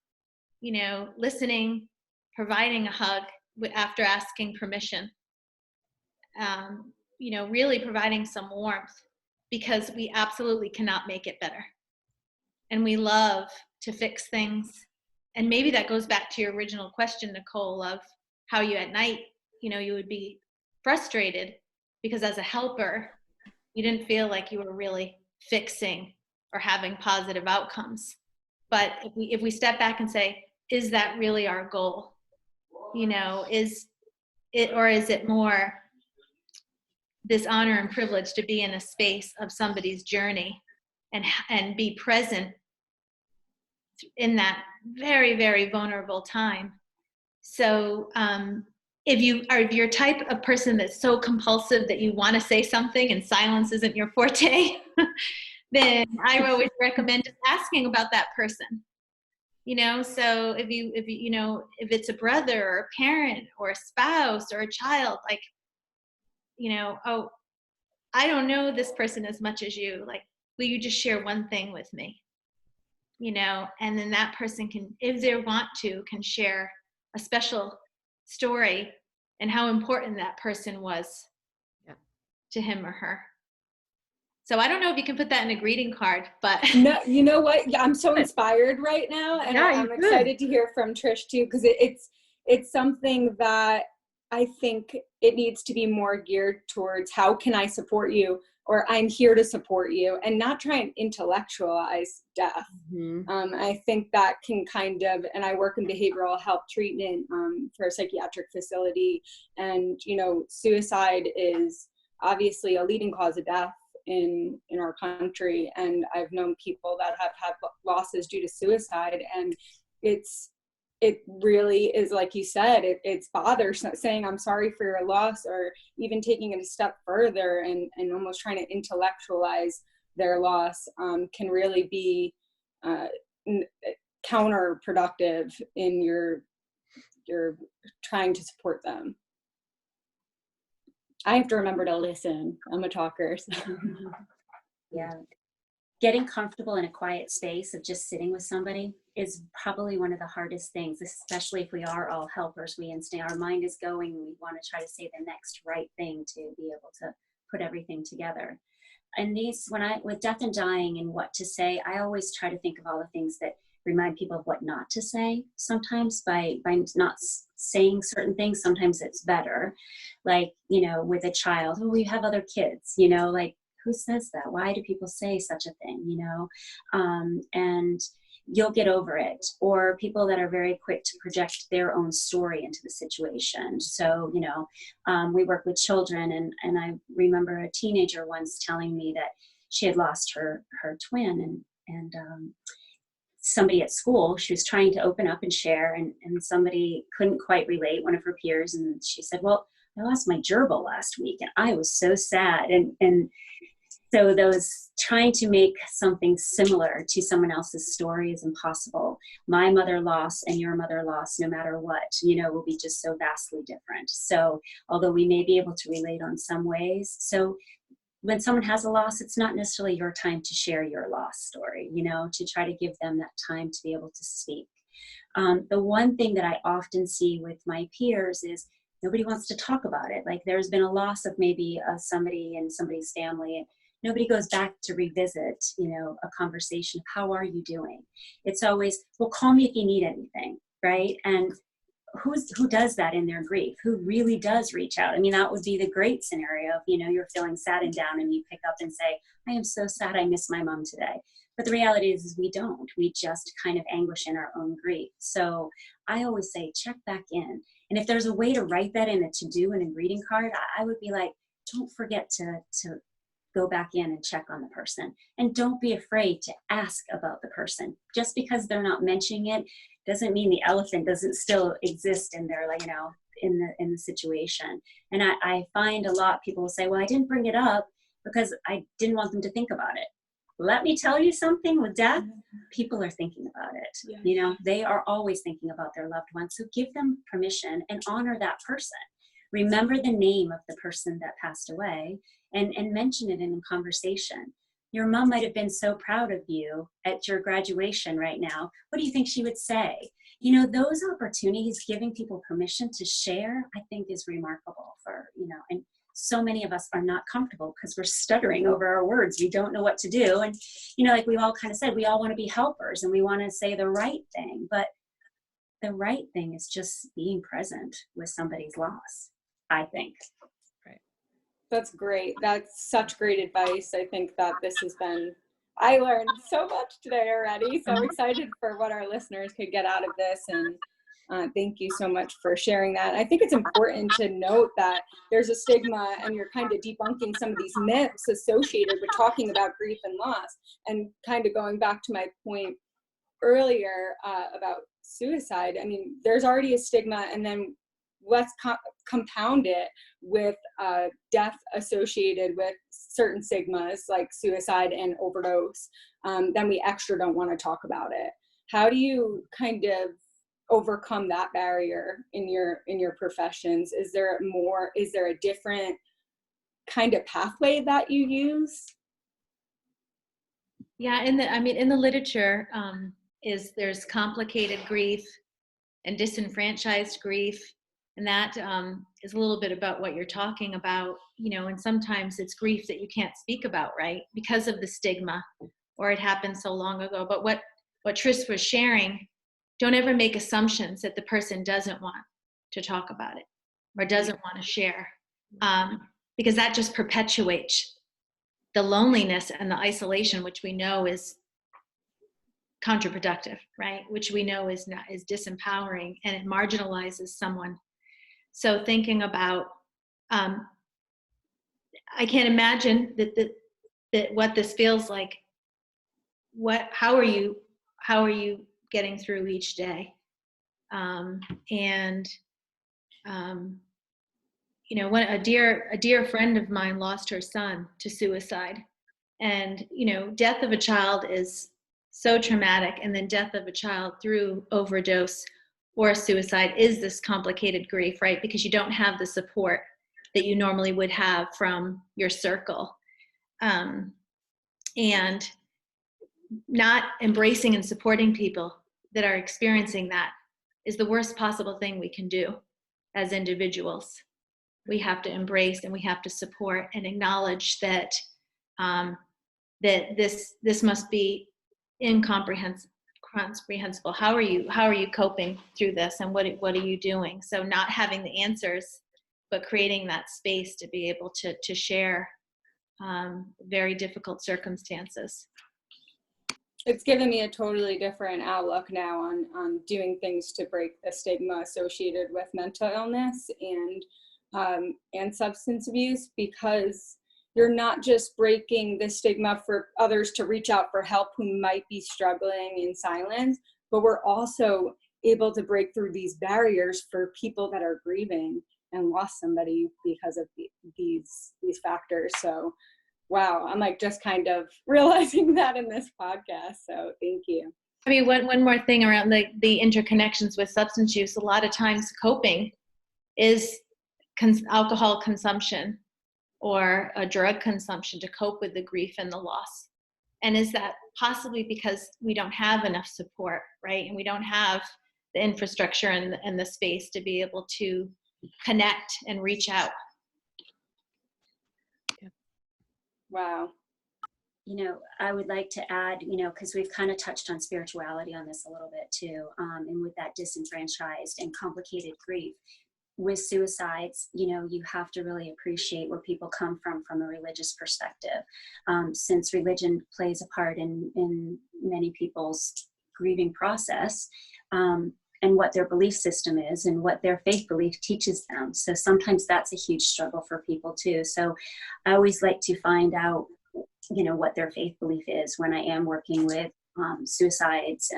you know, listening, providing a hug after asking permission. You know, really providing some warmth, because we absolutely cannot make it better. And we love to fix things. And maybe that goes back to your original question, Nicole, of how you at night, you know, you would be frustrated because as a helper, You didn't feel like you were really fixing or having positive outcomes. But if we step back and say, is that really our goal? You know, is it more this honor and privilege to be in a space of somebody's journey and be present in that very, very vulnerable time? So if you're type of person that's so compulsive that you want to say something and silence isn't your forte, then I always recommend just asking about that person. You know, so if it's a brother or a parent or a spouse or a child, like, you know, oh, I don't know this person as much as you, like, will you just share one thing with me? You know, and then that person can, if they want to, can share a special story and how important that person was to him or her. So I don't know if you can put that in a greeting card, but no, you know what? Yeah, I'm so inspired right now, and I'm excited to hear from Trish too, because it's something that I think it needs to be more geared towards how can I support you, or I'm here to support you, and not try and intellectualize death. I think that can kind of, and I work in behavioral health treatment for a psychiatric facility, and you know, suicide is obviously a leading cause of death in our country, and I've known people that have had losses due to suicide, and it really is, like you said, it's bothersome saying I'm sorry for your loss, or even taking it a step further and almost trying to intellectualize their loss can really be counterproductive in your trying to support them. I have to remember to listen. I'm a talker. So. Yeah. Getting comfortable in a quiet space of just sitting with somebody is probably one of the hardest things, especially if we are all helpers. Our mind is going, we want to try to say the next right thing to be able to put everything together. And with death and dying and what to say, I always try to think of all the things that remind people of what not to say. Sometimes by not saying certain things, sometimes it's better. Like, you know, with a child, oh, we have other kids, you know, like, who says that? Why do people say such a thing, you know? And you'll get over it. Or people that are very quick to project their own story into the situation. So, you know, we work with children, and I remember a teenager once telling me that she had lost her twin, and somebody at school, she was trying to open up and share, and somebody couldn't quite relate, one of her peers, and she said, well, I lost my gerbil last week and I was so sad. And so those trying to make something similar to someone else's story is impossible. My mother loss and your mother loss, no matter what, you know, will be just so vastly different. So although we may be able to relate on some ways, so when someone has a loss, it's not necessarily your time to share your loss story, you know, to try to give them that time to be able to speak. The one thing that I often see with my peers is nobody wants to talk about it. Like there's been a loss of maybe somebody in somebody's family, and nobody goes back to revisit, you know, a conversation of how are you doing? It's always, well, call me if you need anything, right? And who does that in their grief? Who really does reach out? I mean, that would be the great scenario of, you know, you're feeling sad and down and you pick up and say, I am so sad I miss my mom today. But the reality is we don't. We just kind of anguish in our own grief. So I always say, check back in. And if there's a way to write that in a to-do and a greeting card, I would be like, don't forget to go back in and check on the person. And don't be afraid to ask about the person. Just because they're not mentioning it doesn't mean the elephant doesn't still exist in their, like, you know, in the situation. And I find a lot of people will say, well, I didn't bring it up because I didn't want them to think about it. Let me tell you something, with death, people are thinking about it. Yeah. You know, they are always thinking about their loved ones. So give them permission and honor that person. Remember the name of the person that passed away and mention it in a conversation. Your mom might have been so proud of you at your graduation right now. What do you think she would say? You know, those opportunities, giving people permission to share, I think is remarkable for, you know, and so many of us are not comfortable because we're stuttering over our words. We don't know what to do. And, you know, like we've all kind of said, we all want to be helpers and we want to say the right thing, but the right thing is just being present with somebody's loss, I think. Right. That's great. That's such great advice. I think that I learned so much today already. So excited for what our listeners could get out of this. And thank you so much for sharing that. I think it's important to note that there's a stigma, and you're kind of debunking some of these myths associated with talking about grief and loss. And kind of going back to my point earlier about suicide, I mean, there's already a stigma, and then let's compound it with death associated with certain stigmas like suicide and overdose. Then we extra don't want to talk about it. How do you kind of overcome that barrier in your professions? Is there a different kind of pathway that you use? Yeah, in the literature, there's complicated grief and disenfranchised grief, and that is a little bit about what you're talking about, and sometimes it's grief that you can't speak about, right, because of the stigma, or it happened so long ago. But what Trish was sharing, don't ever make assumptions that the person doesn't want to talk about it or doesn't want to share, because that just perpetuates the loneliness and the isolation, which we know is counterproductive, right? Which we know is disempowering, and it marginalizes someone. So thinking about, I can't imagine that what this feels like. How are you getting through each day? When a dear friend of mine lost her son to suicide, and death of a child is so traumatic, and then death of a child through overdose or suicide is this complicated grief, right? Because you don't have the support that you normally would have from your circle, and not embracing and supporting people that are experiencing that is the worst possible thing we can do as individuals. We have to embrace, and we have to support and acknowledge that that this must be incomprehensible. How are you coping through this, and what are you doing? So not having the answers, but creating that space to be able to share very difficult circumstances. It's given me a totally different outlook now on doing things to break the stigma associated with mental illness and substance abuse, because you're not just breaking the stigma for others to reach out for help who might be struggling in silence, but we're also able to break through these barriers for people that are grieving and lost somebody because of these factors. So wow, I'm like just kind of realizing that in this podcast. So thank you. I mean, one more thing around the interconnections with substance use. A lot of times coping is alcohol consumption or a drug consumption to cope with the grief and the loss. And is that possibly because we don't have enough support, right? And we don't have the infrastructure and the space to be able to connect and reach out. Wow. I would like to add, because we've kind of touched on spirituality on this a little bit too, and with that disenfranchised and complicated grief. With suicides, you have to really appreciate where people come from a religious perspective, since religion plays a part in many people's grieving process, and what their belief system is and what their faith belief teaches them. So sometimes that's a huge struggle for people too. So I always like to find out, what their faith belief is when I am working with suicides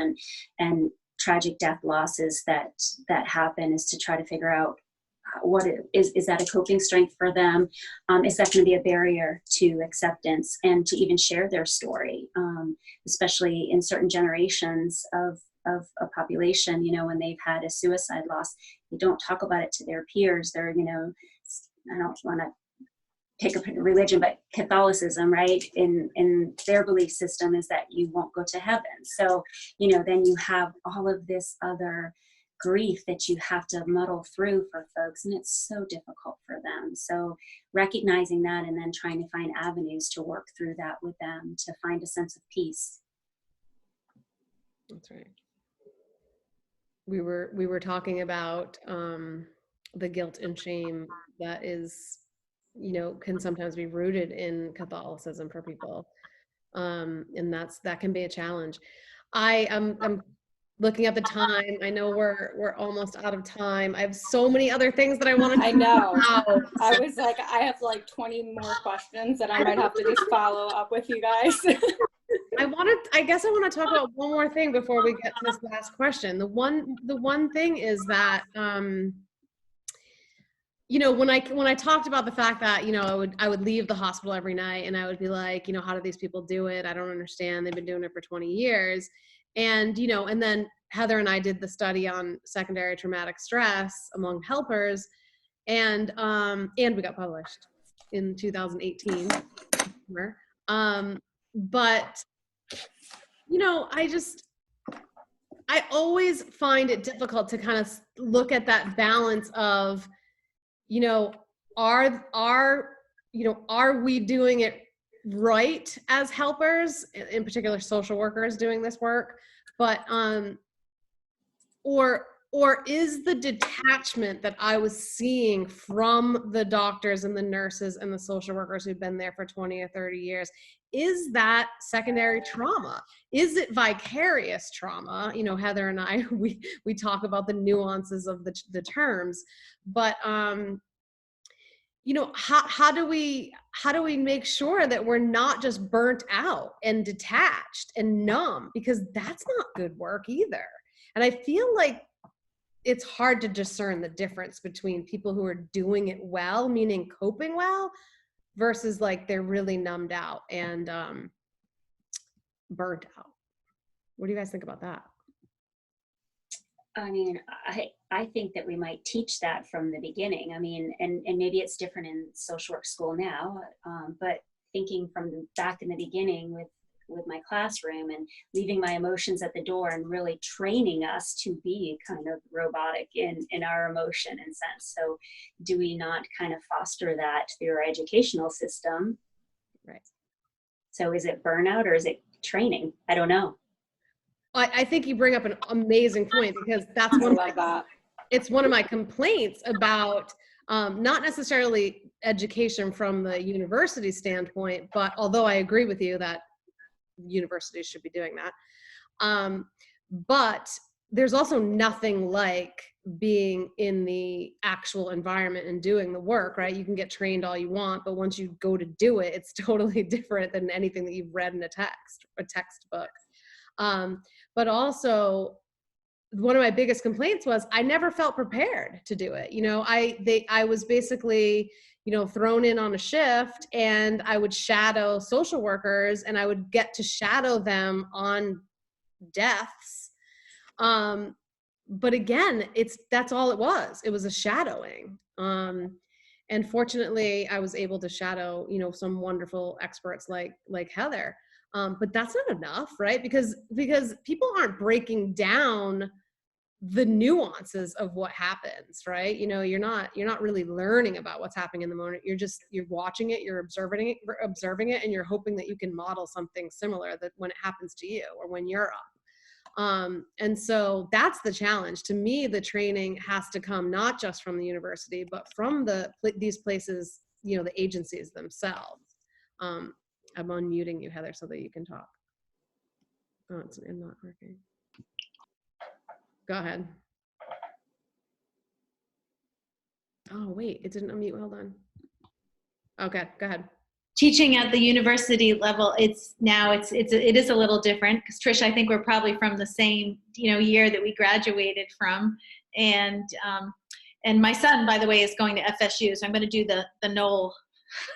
and tragic death losses that happen, is to try to figure out what is that a coping strength for them? Is that going to be a barrier to acceptance and to even share their story, especially in certain generations of a population, when they've had a suicide loss, they don't talk about it to their peers. They're, I don't want to pick up religion, but Catholicism, right, in their belief system is that you won't go to heaven. So, then you have all of this other grief that you have to muddle through for folks, and it's so difficult for them. So recognizing that, and then trying to find avenues to work through that with them to find a sense of peace. That's right. We were talking about the guilt and shame that is can sometimes be rooted in Catholicism for people. And that can be a challenge. I'm looking at the time. I know we're almost out of time. I have so many other things that I want to I know. about. I was like, I have like 20 more questions that I might have to just follow up with you guys. I guess I want to talk about one more thing before we get to this last question. The one thing is that, when I talked about the fact that, I would leave the hospital every night and I would be like, how do these people do it? I don't understand. They've been doing it for 20 years. And, and then Heather and I did the study on secondary traumatic stress among helpers, and we got published in 2018. But, I always find it difficult to kind of look at that balance of, are we doing it right as helpers, in particular social workers doing this work, but or is the detachment that I was seeing from the doctors and the nurses and the social workers who've been there for 20 or 30 years, is that secondary trauma? Is it vicarious trauma? Heather and I, we talk about the nuances of the terms, but how do we make sure that we're not just burnt out and detached and numb, because that's not good work either. And I feel like it's hard to discern the difference between people who are doing it well, meaning coping well, versus like they're really numbed out and burnt out. What do you guys think about that? I mean, I think that we might teach that from the beginning. I mean, and maybe it's different in social work school now, but thinking from back in the beginning with my classroom and leaving my emotions at the door and really training us to be kind of robotic in our emotion and sense. So do we not kind of foster that through our educational system? Right. So is it burnout or is it training? I don't know. I think you bring up an amazing point, because that's it's one of my complaints about not necessarily education from the university standpoint, but although I agree with you that universities should be doing that. But there's also nothing like being in the actual environment and doing the work, right? You can get trained all you want, but once you go to do it, it's totally different than anything that you've read in a textbook. But also, one of my biggest complaints was I never felt prepared to do it. I was basically, thrown in on a shift, and I would shadow social workers, and I would get to shadow them on deaths. But again, that's all it was. It was a shadowing. And fortunately, I was able to shadow, some wonderful experts like Heather. But that's not enough, right? Because people aren't breaking down the nuances of what happens, right? You're not really learning about what's happening in the moment. You're watching it, you're observing it, and you're hoping that you can model something similar that when it happens to you or when you're up. And so that's the challenge. To me, the training has to come not just from the university, but from these places, the agencies themselves. I'm unmuting you, Heather, so that you can talk. Oh, it's not working. Go ahead. Oh, wait, it didn't unmute. Hold on. Okay, go ahead. Teaching at the university level, it is a little different, because Trish, I think we're probably from the same year that we graduated from, and my son, by the way, is going to FSU, so I'm going to do the Knoll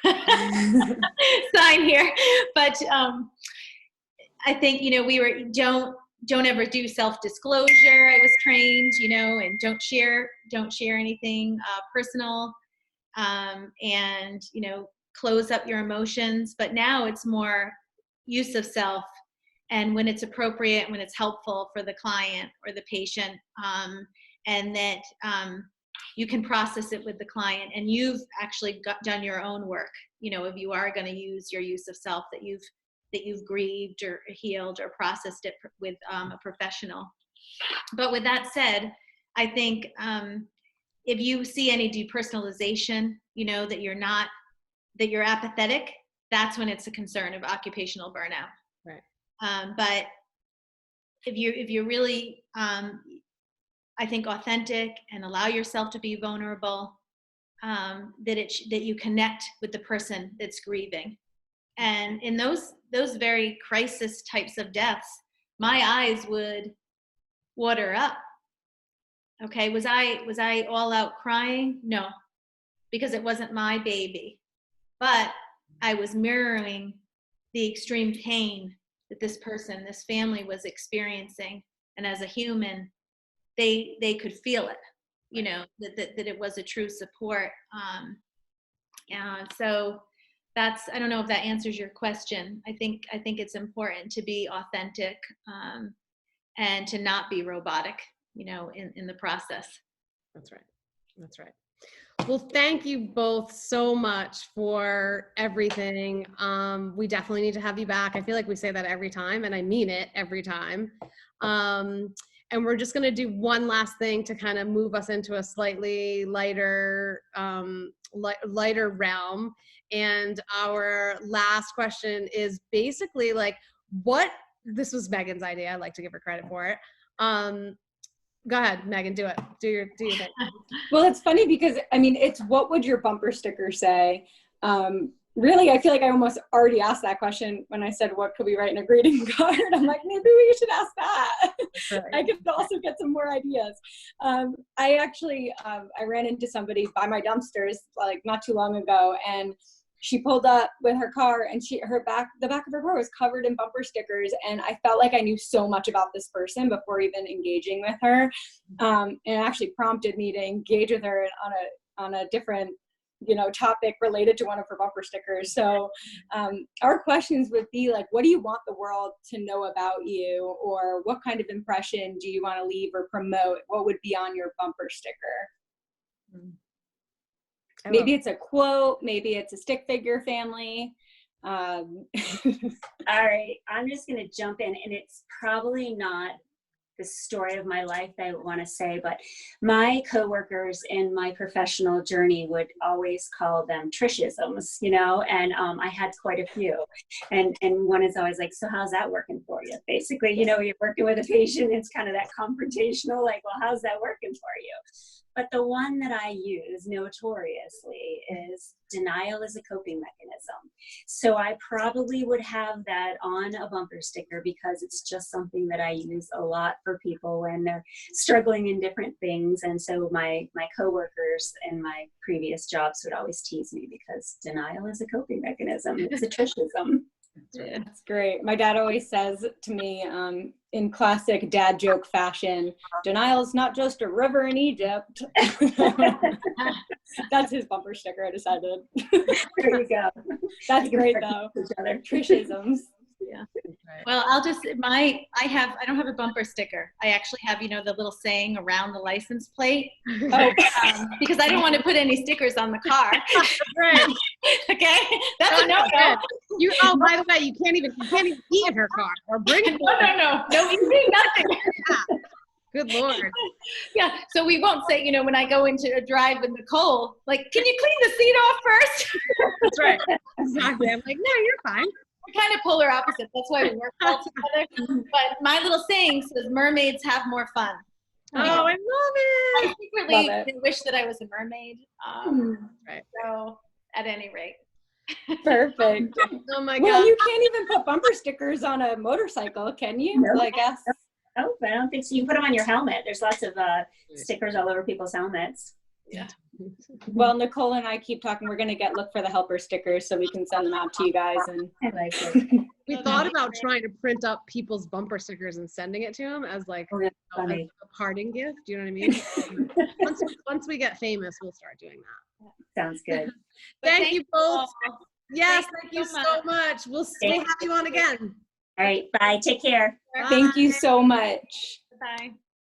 sign here. But I think we don't ever do self-disclosure. I was trained, and don't share anything personal, and close up your emotions. But now it's more use of self, and when it's appropriate, when it's helpful for the client or the patient, and that you can process it with the client, and you've actually done your own work. If you are going to use your use of self, that you've grieved or healed or processed it with a professional. But with that said, I think if you see any depersonalization, that you're not that you're apathetic, that's when it's a concern of occupational burnout. Right. But if you're really, I think, authentic and allow yourself to be vulnerable, that you connect with the person that's grieving. And in those very crisis types of deaths, my eyes would water up. Okay, was I all out crying? No, because it wasn't my baby. But I was mirroring the extreme pain that this person, this family was experiencing. And as a human, they could feel it, you know, that it was a true support. And so that's, I don't know if that answers your question. I think it's important to be authentic, and to not be robotic, you know, in the process. That's right. That's right. Well, thank you both so much for everything. We definitely need to have you back. I feel like we say that every time, and I mean it every time. And we're just going to do one last thing to kind of move us into a slightly lighter, lighter realm. And our last question is basically like, this was Megan's idea. I'd like to give her credit for it. Go ahead, Megan, do it. Do your thing. Well, it's funny because, I mean, it's what would your bumper sticker say? Really, I feel like I almost already asked that question when I said, what could we write in a greeting card? I'm like, maybe we should ask that. Right. I could also get some more ideas. I actually, I ran into somebody by my dumpsters like not too long ago, and she pulled up with her car, and the back of her car was covered in bumper stickers. And I felt like I knew so much about this person before even engaging with her. And it actually prompted me to engage with her on a different, you know, topic related to one of her bumper stickers. So our questions would be like, what do you want the world to know about you? Or what kind of impression do you want to leave or promote? What would be on your bumper sticker? Maybe it's a quote, maybe it's a stick figure family. All right, I'm just going to jump in, and it's probably not the story of my life that I want to say, but my coworkers in my professional journey would always call them Trishisms, you know, and I had quite a few. And one is always like, so how's that working for you? Basically, you know, you're working with a patient, it's kind of that confrontational, like, well, how's that working for you? But the one that I use notoriously is denial is a coping mechanism. So I probably would have that on a bumper sticker because it's just something that I use a lot for people when they're struggling in different things. And so my coworkers in my previous jobs would always tease me because denial is a coping mechanism. It's a Trishism. That's great. My dad always says to me, in classic dad joke fashion, denial is not just a river in Egypt. That's his bumper sticker, I decided. There you go. That's great though. Trishisms. Yeah. Well, I don't have a bumper sticker. I actually have, you know, the little saying around the license plate. Oh. Because I didn't want to put any stickers on the car. Right. Okay. That's a no-no. Oh, by the way, you can't even eat in her car or bring it. No eating, nothing. Yeah. Good Lord. Yeah. So we won't say, you know, when I go into a drive with Nicole, like, can you clean the seat off first? That's right. Exactly. I'm like, no, you're fine. We kind of polar opposites. That's why we work well together. But my little saying says, mermaids have more fun. Oh, I love it. I secretly wish that I was a mermaid. Right. So at any rate. Perfect. Oh my God. Well, you can't even put bumper stickers on a motorcycle, can you? No. I guess. Oh, I don't think so. You can put them on your helmet. There's lots of stickers all over people's helmets. Yeah. Well, Nicole and I keep talking. We're going to look for the helper stickers so we can send them out to you guys. And I like it. We thought about trying to print up people's bumper stickers and sending it to them as like Oh, that's as funny. a parting gift. Do you know what I mean? once we get famous, we'll start doing that. Sounds good. Thank you both. all. Yes, Thank thank you you so so much. We'll have you on again. All right. Bye. Take care. thank you so much. Bye.